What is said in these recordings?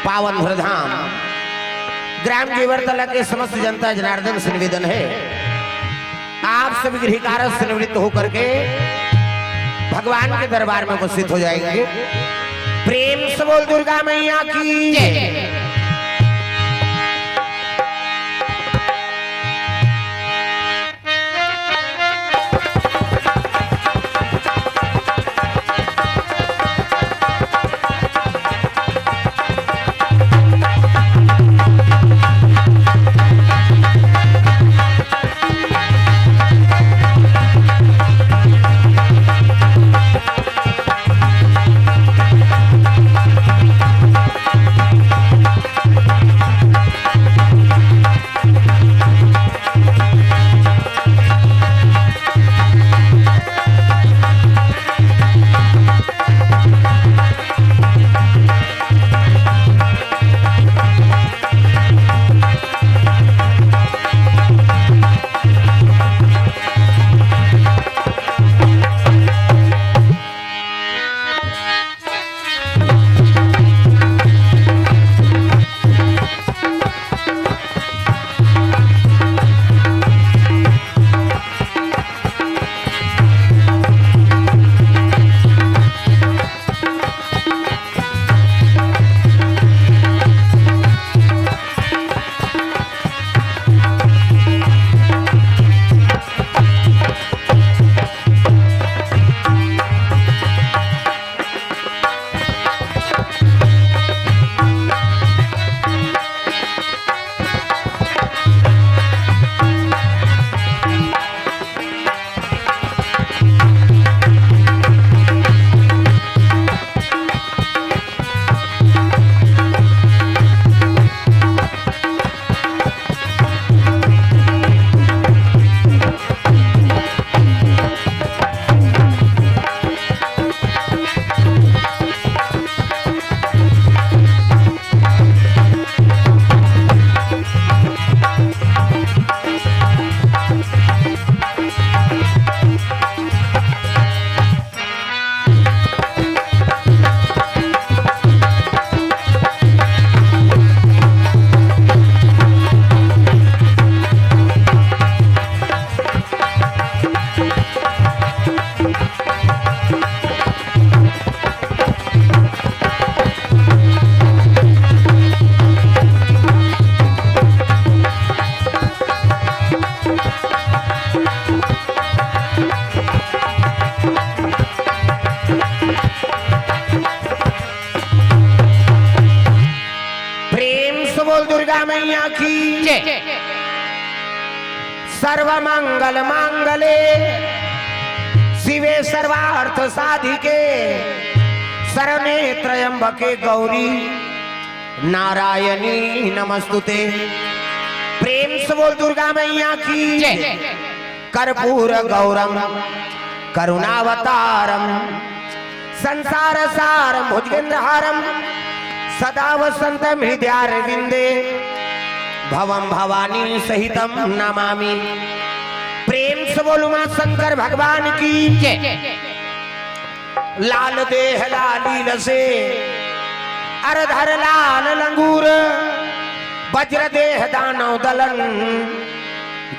पावन धाम ग्राम जीवरतला के समस्त जनता जनार्दन से निवेदन है, आप सभी गृहकारक से निवृत्त होकर के भगवान के दरबार में उपस्थित हो जाएंगे। प्रेम से बोल दुर्गा मैया की जय। दुर्गा मैया की जय। सर्वमंगल मांगले शिवे सर्वार्थ साधिके शरणे त्र्यंबके गौरी नारायणी नमस्तुते। प्रेम से बोल दुर्गा मैया की जय। कर्पूर गौरम करुणावतारम संसार सारम भुजगेंद्रहारम सदा वसंतम हृदयारविंदे भवम भवानी सहितम नमामि। प्रेम से बोलू मां शंकर भगवान की जय। लाल देह लालील से अरधर लाल लंगूर वज्र देह दानव दलन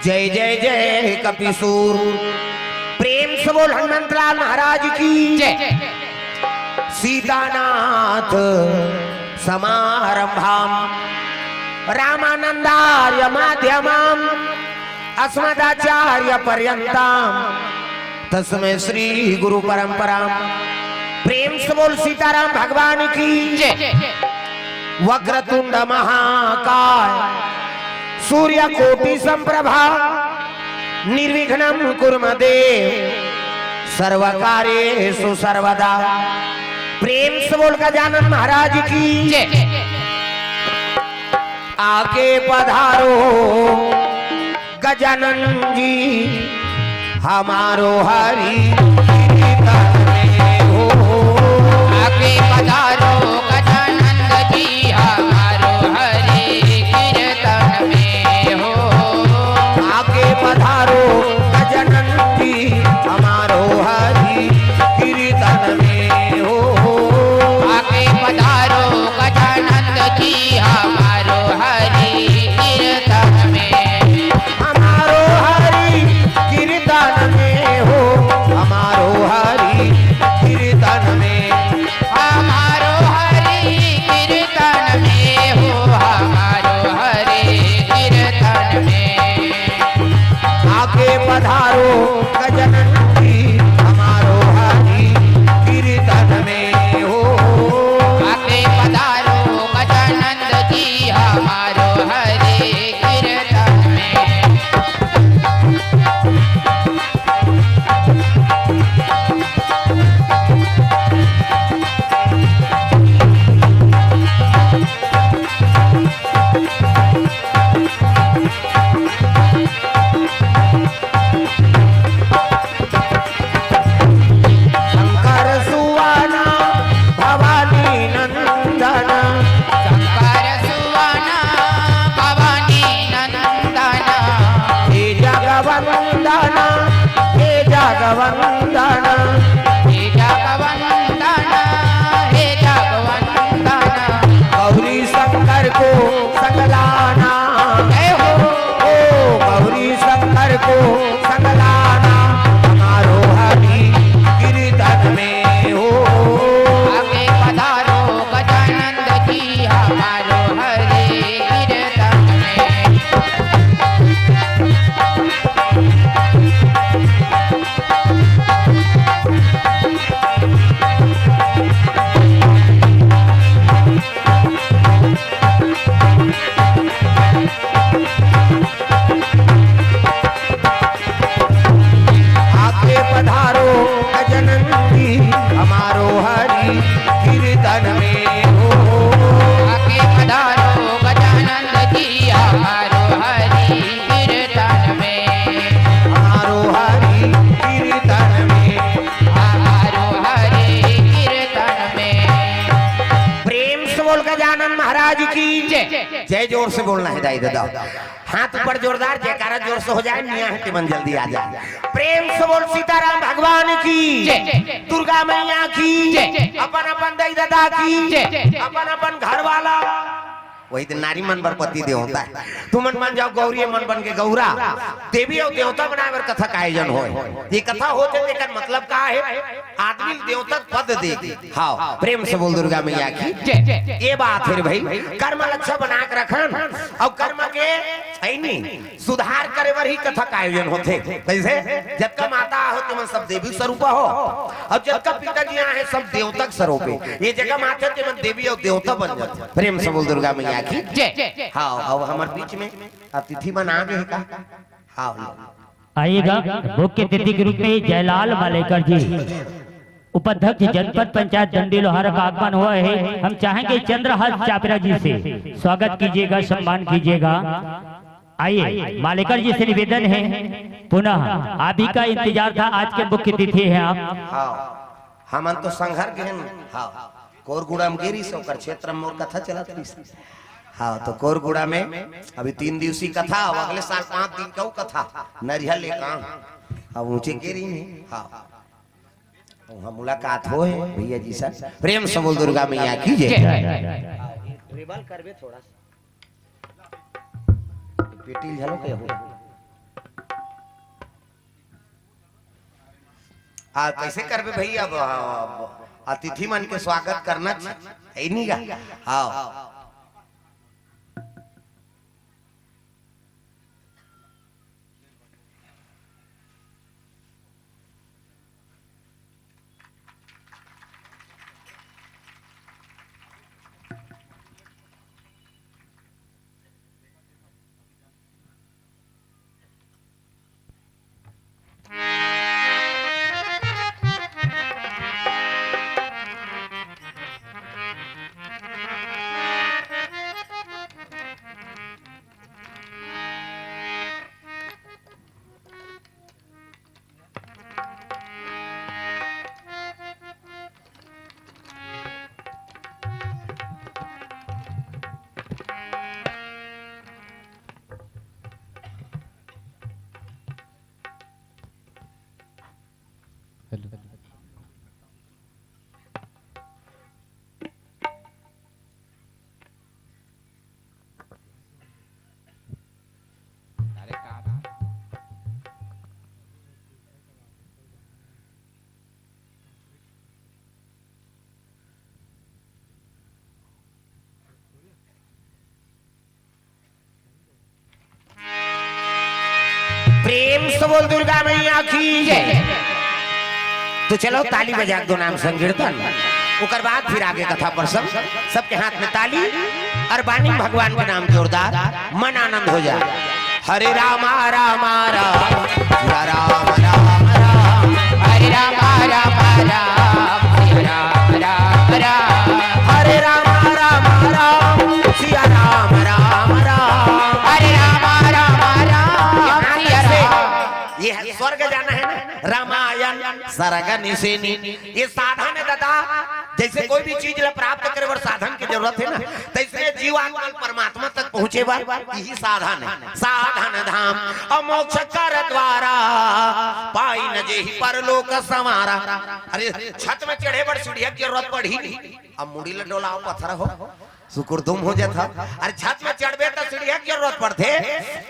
जय जय जय कपिसूर। प्रेम से बोल हनुमंतलाल महाराज की जय। सीतानाथ समारंभाम रामानंदार्य माध्यमाम अस्मदाचार्य पर्यंताम तस्मै श्री गुरु परंपराम। प्रेम से बोल सीताराम भगवान की जय। वक्रतुंड महाकाय सूर्य कोटि संप्रभा निर्विघ्नं कुर्मदेव सर्वकार्येषु सर्वदा। प्रेम से बोल गजानन महाराज की जय। आके पधारो गजानन जी हमारो हरि हो। आके पधारो गजानन जी हमारो हरि कीर्तन में हो। आके पधारो गजानन जी हमारो हरि कीर्तन में हो। आके पधारो गजानन जी गजानन महाराज की जय। जय जोर से बोलना है दाई दादा, हाथ ऊपर जोरदार जयकारा जोर से हो जाए, मियां है मन जल्दी आ जाए। प्रेम से बोल सीताराम भगवान की जय, दुर्गा मैया की जय, अपन अपन दाई दादा की जय, अपन अपन घर वाला। वही दिन नारी मन पर पति देव होता है, तू मन बन जाओ गौरी, मन बन के गौरा, देवी और देवता बनाए कथा का आयोजन हो। ये कथा होते देकर मतलब का है, आदमी देवता पद देगी। हाँ प्रेम से बोल दुर्गा मैया की जय। ये बात है भाई, कर्म लक्ष्य बना के रखन और कर्म के सुधार करे बर ही कथा का आयोजन होते। कैसे जब का माता होते मन सब देवी स्वरूप हो, और जब का पिताजी है सब देवता स्वरूप। ये जगह माथे ते मन देवी और देवता बन जाते। प्रेम से बोल दुर्गा मैया की जय। हाँ अब हमारे बीच में अतिथि बना गए का। हाँ आइएगा मुख्य अतिथि के रूप में जयलाल मालेकर जी, उपाध्यक्ष जनपद पंचायत डंडी लोहारा का आगमन हुआ है। हम चाहेंगे चंद्रहास चापरा जी से स्वागत कीजिएगा, सम्मान कीजिएगा। आइए मालेकर जी से निवेदन है, पुनः आप ही का इंतजार था, आज के मुख्य अतिथि हैं आप। हाँ हम तो संघर्ष गहन। हाँ कोरगुड़म गिरी से ओकर क्षेत्र में मोर कथा चला थी। हाँ तो कोरगुड़ा में अभी 3 दिवसीय कथा, अगले साल 5 दिन का कथा नरिया ले अब ऊंचे गिरी में। हाँ हम मुलाकात हो है भैया जी सर। प्रेम से बोल दुर्गा मैया की जय। करबे थोड़ा पेटी झलो के हो। कैसे करबे भैया, अब अतिथि मन के स्वागत करना है नहीं का। हाँ प्रेम से बोल दुर्गा मैया की जय। तो चलो ताली बजा दो नाम संकीर्तन, उकर बाद फिर आगे कथा प्रसंग। सबके हाथ में ताली और बानी भगवान के नाम जोरदार, मन आनंद हो जाए। हरे राम राम राम राम राम राम, हरे राम राम राम राम राम राम, हरे राम राम राम सिया राम राम राम, हरे राम राम राम। ये है स्वर्ग जाना है ना, रामायण सरगन सेनी। ये साधन है दादा, जैसे कोई भी चीज प्राप्त करे बर साधन की जरूरत है ना, तैसे जीवात्मा परमात्मा तक पहुंचे बार यही साधन है। साधन धाम अमोक्ष कर द्वारा पाई न जेहि परलोक समारा। अरे छत में चढ़े बर सीढ़िया की जरूरत पड़ी नहीं, अब मुड़ी ल डोलाओ पत्थर हो सुकुरदुम हो जाता। अरे छत में चढ़बे तो सीढ़िया की जरूरत पड़ते,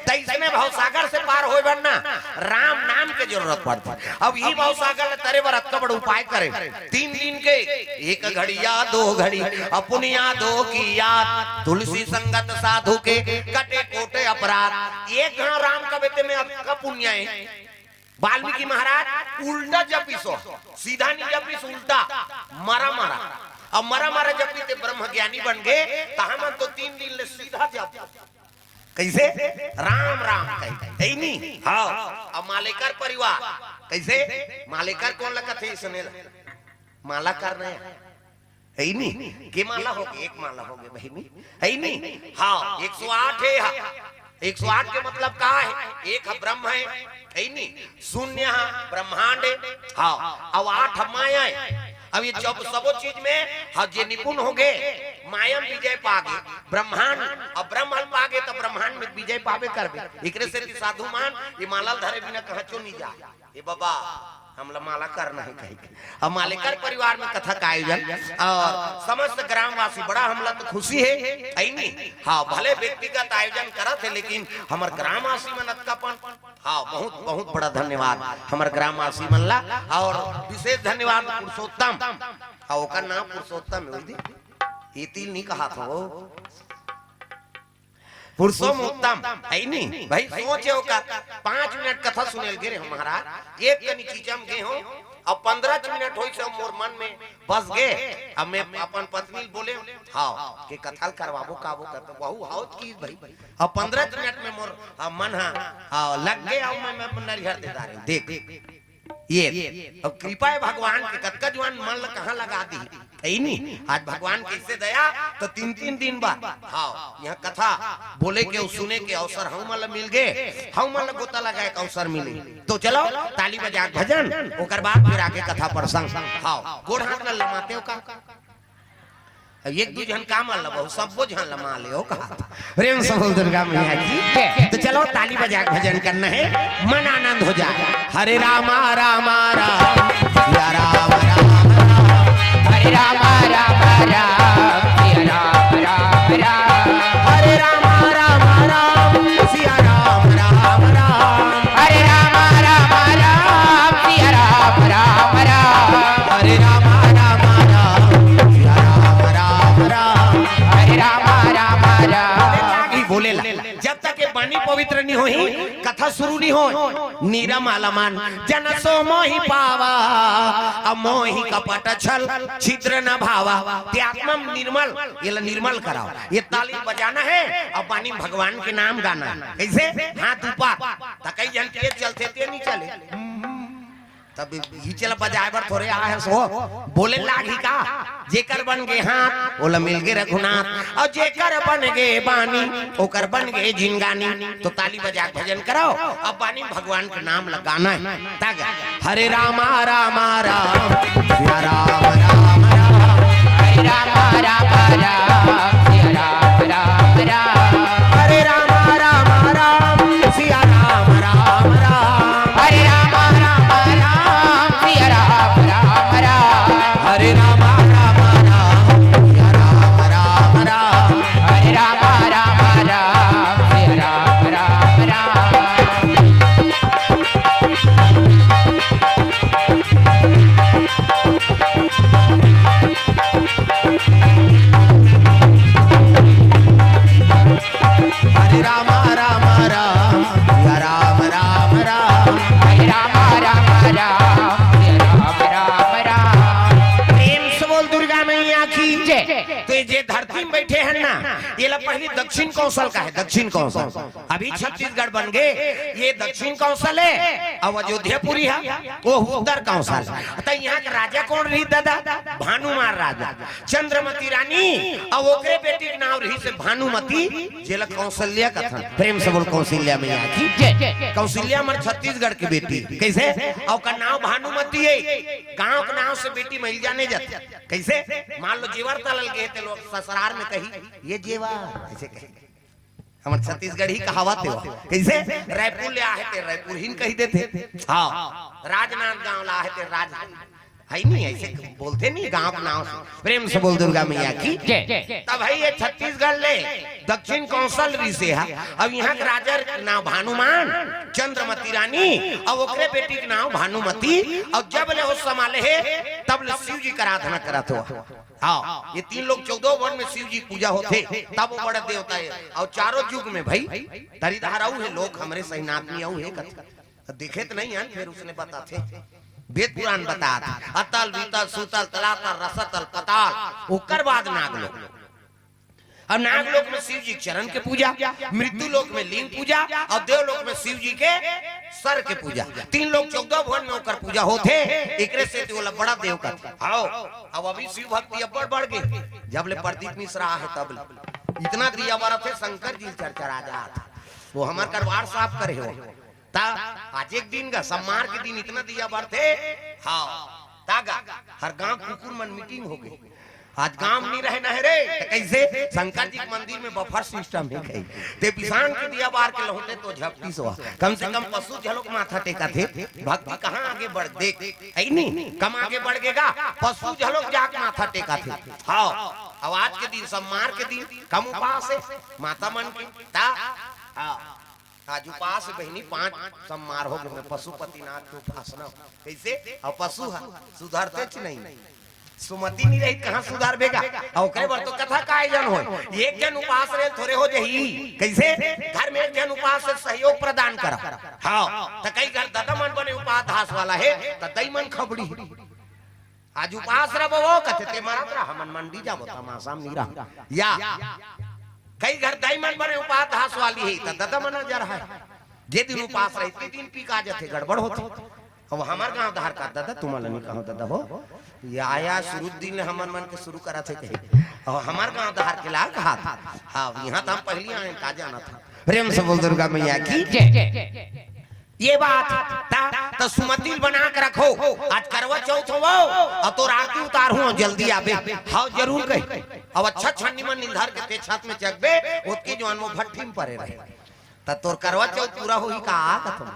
तैसे भवसागर से पार हो बनना राम नाम के जरूरत पड़ती। अब ये भवसागर तरे बर अत्का बड़ उपाय करे। 3 दिन के 1 घड़िया 2 घड़ी अपनिया 2 की याद, तुलसी संगत साधु के कटे कोटे अपराध। 1 घड़ा राम का बेटे में अत्का पुण्य है। वाल्मीकि महाराज उल्टा जपिसो, सीधा नहीं जपिस, उल्टा मरा मरा। अब मरा मरा जब भी ब्रह्म ज्ञानी बन गए तहा मन तो 3 दिन ले सीधा जप। कैसे राम राम कही नहीं। हाँ अब मालेकर परिवार कैसे, मालेकर कौन लगा थे सुने माला कर रहे है नहीं के माला हो गई, 1 माला हो गई बहनी है नहीं। हाँ 108 है, 108 के मतलब का है, 1 ब्रह्म है नहीं, 0 ब्रह्मांड। हाँ अब 8 माया है। अब ये जब सबो चीज में हाँ जे निपुण हो गए मायम विजय पागे ब्रह्मांड और ब्रह्मांड पागे तो ब्रह्मांड में विजय पावे करबे एकरे से साधु मान ये माला धरे बिना कहा चो नहीं जा ये बाबा हमला माला करना है कहीं अब मालेकर परिवार में कथा का आयोजन और समस्त ग्रामवासी बड़ा हमला तो खुशी है नहीं हाँ भले व्यक्तिगत आयोजन करा थे लेकिन हमार ग्रामवासी में नतकापन हाँ बहुत बहुत बड़ा धन्यवाद हमार ग्रामवासी मनला और विशेष धन्यवाद पुरुषोत्तम और का नाम पुरुषोत्तम ये तिल नहीं कहा था वो पुरुषोत्तम है नहीं भाई सोचे का 5 मिनट कथा सुनेल गे हम महाराज एक कनी चीजम गे हो अब 15 मिनट होई से मोर मन में बस गे अब मैं अपन पत्नी बोले हाँ के कथल करवाबो काबो करते बहु हाउ की भाई अब 15 मिनट में मोर मन हां लग गए अब मैं नरिहर दे दारे देख ये अब कृपा है भगवान के कतका जवान मन ल कहां लगा दी है नहीं आज भगवान कैसे दया तो 3 दिन बाद हाँ यहाँ कथा बोले के सुने के अवसर हम मतलब मिल गए हम मतलब गोता लगाए के अवसर मिले तो चलो ताली बजा भजन ओकर बाद फिर आगे कथा प्रसंग हाँ गोड़ हाथ न लमाते हो का एक दू जन काम लबो सबो जन लमा ले हो कहा प्रेम से दुर्गा मैया की तो चलो ताली बजा भजन करना है मन आनंद हो जाए हरे रामा रामा राम सिया राम राम हरे रामा रामा राम सिया राम राम राम हरे रामा रामा राम सिया राम राम राम हरे रामा रामा राम सिया राम राम राम हरे रामा रामा राम सिया राम राम हरे रामा रामा राम बोले जब तक ये वाणी पवित्र नहीं होई कथा शुरू नहीं हो नीरम आलमान जन सो मोहि पावा अब मोहि कपट छल छिद्र न भावा त्यात्मम निर्मल ये निर्मल कराओ ये ताली बजाना है अब वाणी भगवान के नाम गाना कैसे हाथ ऊपर तकई जन के चलते ते नहीं चले तब ही चला बजाए बर थोड़े आ है सो बोले लागी का जेकर बन गए हाथ ओला मिल गए रघुनाथ और जेकर बन गए बानी ओकर बन गए जिनगानी तो ताली बजा भजन कराओ अब बानी भगवान का नाम लगाना है तागा हरे रामा रामा राम सिया राम राम राम हरे रामा रामा राम सिया राम राम राम हरे रामा रामा राम सिया राम राम राम हरे रामा रामा राम सिया राम राम राम हरे रामा रामा राम सिया राम राम राम हरे रामा रामा राम सिया राम राम राम हरे रामा रामा राम सिया राम राम राम हरे रामा रामा राम सिया राम राम राम प्रेम से बोल दुर्गा मैया की जय तो ये धरती में बैठे हैं ना ये ला पहले दक्षिण कौशल का है दक्षिण कौशल अभी छत्तीसगढ़ बन गए ये दक्षिण कौशल है अब अयोध्यापुरी है वो उत्तर कौशल तो यहाँ का राजा कौन रही दादा भानुमान राजा चंद्रमती रानी और ओकरे बेटी के नाम रही से भानुमती जेला कौशल्या का था प्रेम से बोल कौशल्या मैया की जय कौशल्या मर छत्तीसगढ़ की बेटी कैसे और का नाम भानुमती है गांव के नाम से बेटी मिल जाने जाती कैसे मान लो जेवर तलल गए थे लोग ससुराल में कही ये जेवर ऐसे कहे हमारे छत्तीसगढ़ ही कहावत है कैसे रायपुर ले आए थे रायपुर ही कही देते हाँ राजनांद गांव ला आए थे राज है नहीं ऐसे बोलते नहीं गांव के नाम से प्रेम से बोल दुर्गा मैया की तब है ये छत्तीसगढ़ ले दक्षिण कौशल से है अब यहाँ के राजा नाम भानुमान चंद्रमती रानी और ओकरे बेटी के नाम भानुमती और जब ले उस संभाले है तब ले शिव जी का आराधना करत हो हाँ ये 3 लोग 14 वन में शिव जी पूजा होते तब वो बड़ा देवता है और चारों युग में भाई तरीधाराऊ है लोग हमारे सही नातनी आऊ है देखे तो नहीं है फिर उसने बताते वेद पुराण बताता अतल वितल सुतल तलातल रसतल पताल ओकर बाद नागलोक अब नागलोक में शिव जी चरण के पूजा मृत्यु लोक में लिंग पूजा और देवलोक में शिव जी के सर के पूजा 3 लोग 14 भवन में होकर पूजा होते एकरे से तो बड़ा देव का आओ अब अभी शिव भक्ति अब बढ़ गई जब ले प्रदीप मिश्रा है तब इतना दिया बार थे शंकर जी चर्चा जाता वो हमार करवार साफ करे हो आज एक दिन का सम्मार के दिन इतना दिया बार थे हाँ तागा हर गांव कुकुर मन मीटिंग हो गई आज गांव नहीं रहे न रे तो कैसे शंकर जी के मंदिर में बफर सिस्टम है कहीं ते पिसान के दिया बार के लौटे तो झपटी सो कम से कम पशु झलोक माथा टेका थे भक्ति कहाँ आगे बढ़ देख है नहीं कम आगे बढ़ गएगा पशु झलोक जाके माथा टेका थे हाँ अब आज के दिन सम्मार के दिन कम उपास है माता मन के ता आज उपास बहनी 5 सम्मार हो गए पशुपतिनाथ के उपासना कैसे और पशु सुधरते च नहीं सुमति नहीं रही कहाँ सुधार बेगा और करे बर तो कथा का आयोजन हो एक जन उपास रे थोड़े हो जही कैसे घर में एक जन उपास से सहयोग प्रदान करा हाँ तो कई घर दादा मन बने उपास धास वाला है तो दई मन खबड़ी आज उपास रहो वो कथे ते मारा तरा हमन मंडी जाबो तमाशा मीरा या कई घर दई मन बने उपास धास वाली है तो दादा मन जर है जे दिन उपास रहते दिन पी का जाते गड़बड़ होते अब हमार गांव धार का दादा तुम्हारा नहीं कहो दादा हो या आया शुरू दिन हमन मन के शुरू करा थे कहीं और हमार गांव धार के ला कहा था हाँ यहाँ तो हम पहली आए का जाना था प्रेम से बोल दुर्गा मैया की ये बात तो सुमतिल बना के रखो आज करवा चौथ हो और तो आरती उतार हूँ जल्दी आबे हाँ जरूर कही अब अच्छा छन्नी मन निर्धार के छत में चकबे उसके जो अनमो भट्टी में पड़े रहे तो तोर करवा चौथ पूरा हो ही का तुम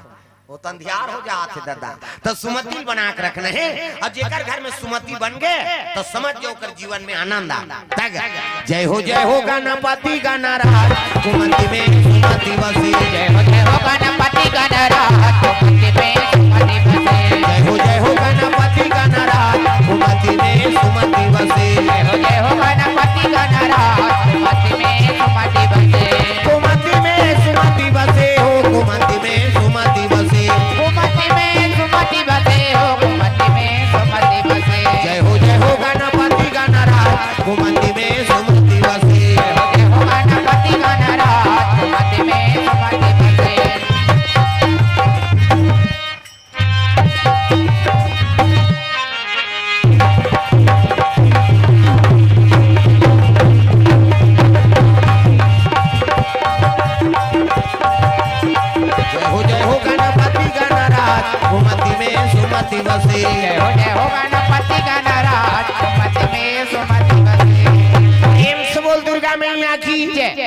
वो तंधियार हो जाते दादा तो सुमति बना के रखना है और जेकर घर में सुमति बन गए तो समझ जाओ कर जीवन में आनंद आ जय हो गणपति गणराज सुमति में सुमति बसे जय हो गणपति गणराज सुमति में सुमति बसे जय हो गणपति गणराज सुमति में सुमति बसे जय हो गणपति गणराज सुमति में सुमति बसे सुमति में सुमति बसे हो सुमति में सुमति बसे सुमति में सुमति बसे हो सुमति में सुमति बसे जय हो गणपति गणराज सुमति में सुमति बसे जय हो गणपति गणराज सुमति में सुमति बसे सुमति में सुमति बसे जय हो गणपति गणराज सुमति में सुमति बसे प्रेम से बोल दुर्गा मैया की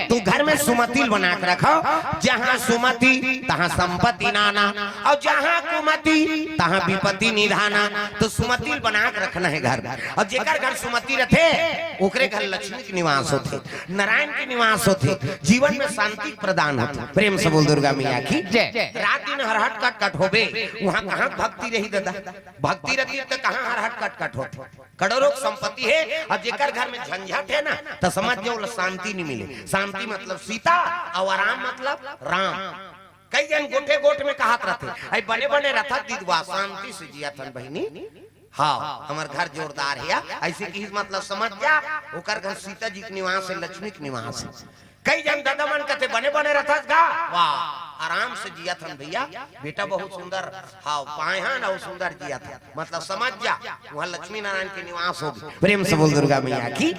तू घर में सुमति बना के रखो जहाँ सुमति तहाँ संपत्ति नाना और जहाँ कुमति तहाँ विपत्ति निधाना तो सुमति बना के रखना है घर और जेकर घर सुमति रहते ओकरे घर लक्ष्मी के निवास होते नारायण के निवास होते जीवन में शांति प्रदान होते प्रेम से बोल दुर्गा मैया की रात दिन हरहट कट कट होबे वहाँ कहाँ भक्ति रही दादा भक्ति रहती है तो कहाँ हरहट कट कट होते करोड़ों संपत्ति है और जेकर घर में झंझट है ना तो समझ जाओ शांति नहीं मिले शांति मतलब सीता और आराम मतलब राम कई जन गोटे गोट में कहात रहते बने बने रथा दिदवा शांति से जिया थन बहनी हाँ हमार घर जोरदार है ऐसे की मतलब समझ जा ओकर घर सीता जी के निवास है लक्ष्मी के निवास है कई जन दादा मन कहते बने बने रथा गा वाह आराम से जिया थन भैया बेटा बहुत सुंदर हाँ पाए हैं ना सुंदर जिया था मतलब समझ जा वहाँ लक्ष्मी नारायण के निवास होगी प्रेम से बोल दुर्गा मैया की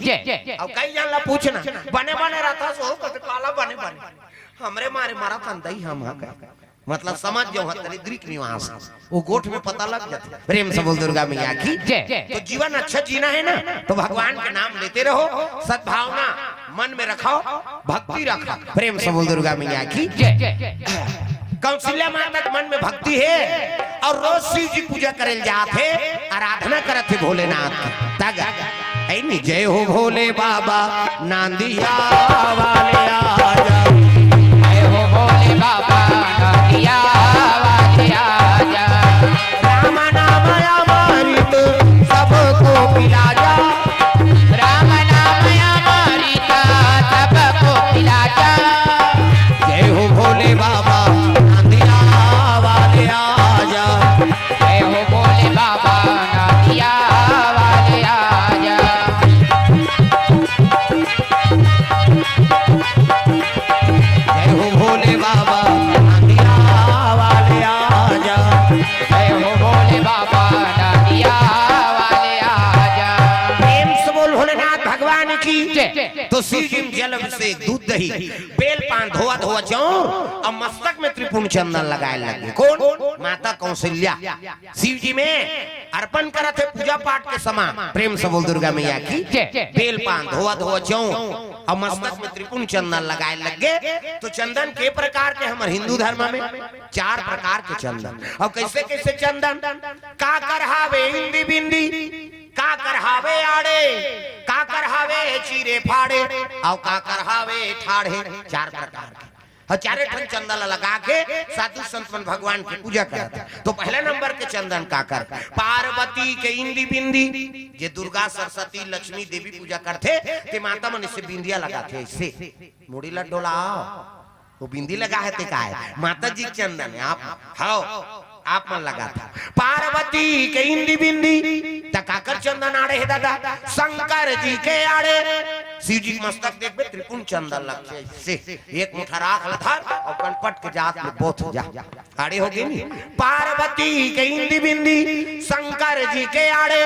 अब कई जन ला पूछना बने बने रथा सो काला बने बने हमरे मारे मारा था दही हम मतलब समझ जाओ दरिद्रिक निवास वो गोठ में पता लग जाता प्रेम से बोल दुर्गा मैया की तो जीवन अच्छा जीना है ना तो भगवान के नाम लेते रहो सद्भावना मन में रखो भक्ति रखो प्रेम से बोल दुर्गा मैया की कौशल्या माता के मन में भक्ति है और रोज शिव जी पूजा करे जाते आराधना करते भोलेनाथ की जय हो भोले बाबा नांदिया वाले आजा जय हो भोले बाबा नांदिया वाले आजा राम नाम अमृत सबको पिला जा राम नाम अमृत सबको पिला जा जय हो भोले बाबा नांदिया वाले आजा जय हो भोले बाबा नांदिया वाले आजा शिवजिम जल अभिषेक दूध दही बेल पान धोआ धोआ चौर और मस्तक में त्रिपुण चंदन लगाए लगे। कौन? माता कौशल्या शिव जी में अर्पण करा थे पूजा पाठ के समान। प्रेम से बोल दुर्गा मैया की बेल पान धोआ धोआ चौर और मस्तक में त्रिपुण चंदन लगाए लगे। तो चंदन के प्रकार के हमारे हिंदू धर्म में 4 प्रकार के चंदन। और कैसे कैसे चंदन? का करहावे इंदी बिंदी, का करहावे आड़े, का करहावे चीरे फाड़े और का करहावे ठाड़े। 4 प्रकार के और 4 ठन चंदन लगा के साधु संतन भगवान की पूजा करते। तो पहले नंबर के चंदन का कर पार्वती के इंदी बिंदी, जे दुर्गा सरस्वती लक्ष्मी देवी पूजा करते ते माता मन से बिंदिया लगाते ऐसे मुड़ी लड्डोला वो बिंदी लगा है ते का है माता जी चंदन है। आप मन लगा था पार्वती के इंदी बिंदी तकाकर चंदन आड़े है दादा शंकर जी के आड़े शिव जी मस्तक देख में त्रिपुण चंदन लगे से एक मुठा राख धर और कनपट के जात में बोथ जा आड़े हो गई नहीं। पार्वती के इंदी बिंदी शंकर जी के आड़े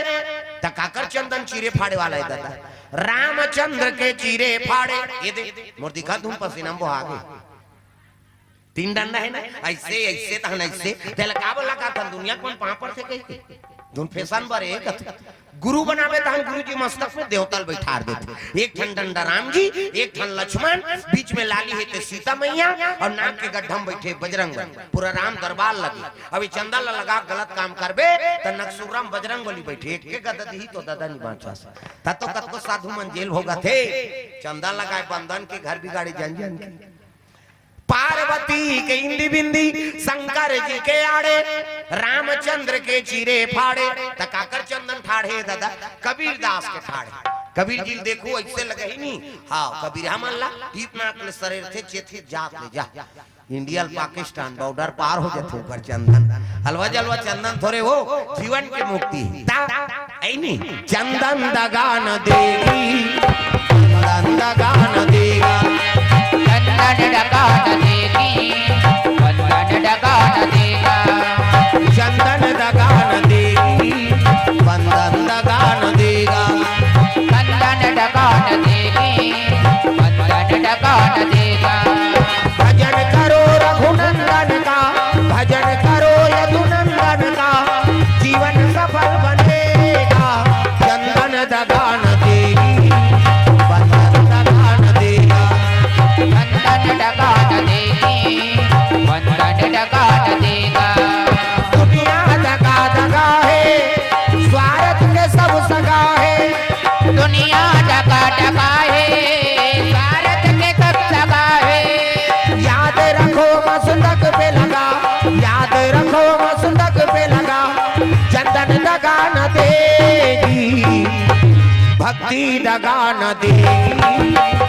तकाकर चंदन चीरे फाड़े वाला है दादा रामचंद्र के चीरे फाड़े। ये देख मोर दिखा तुम पसीना बहा 3 डंडा है ना ऐसे ऐसे तहन ऐसे तेल का बोला का तन दुनिया कौन पापर से कही दोन फैशन पर एक गुरु बनावे तहन गुरु जी मस्तक में देवतल बैठार देते। एक ठन डंडा राम जी, एक ठन लक्ष्मण, बीच में लाली है ते सीता मैया और नाक के गड्ढा में बैठे बजरंग बली। पूरा राम दरबार लगे। अभी चंदा लगा गलत काम करबे त नक्सुराम बजरंग बली बैठे। एक के गदद ही तो दादा नहीं बांचा ता तो कतको साधु मन जेल होगा थे। चंदा लगाए बंधन के घर बिगाड़ी जान जान के। पार्वती के इंदी बिंदी शंकर जी के आड़े रामचंद्र के चीरे फाड़े तकाकर चंदन ठाड़े दादा कबीर दास के ठाड़े। कबीर जी देखो ऐसे लगे ही नहीं। हाँ कबीर हम अल्लाह इतना अकल शरीर थे चेथे जात ले जा इंडिया पाकिस्तान बॉर्डर पार हो जाते ऊपर चंदन हलवा जलवा चंदन थोड़े हो जीवन की मुक्ति नहीं। चंदन दगान देगी चंदन दगान देगा चंदन दगान देगी चंदन दगान देगा चंदन दगान देगी बंधन दगान देगा चंदन दगान देगी चंदन दगान देगा। भजन करो रघुनंदन का भजन करो यदुनंदन का जीवन सफल बनेगा। चंदन दगान देगी बंधन दगान देगा चंदन दगान देगी चंदन दगान देगा। दुनिया दगा दगा है स्वार्थ के सब सगा है। दुनिया दगा दगा है भारत के सब सगा है। याद रखो मस्तक पे लगा याद रखो मस्तक पे लगा चंदन दगा न देगी भक्ति दगा न देगी।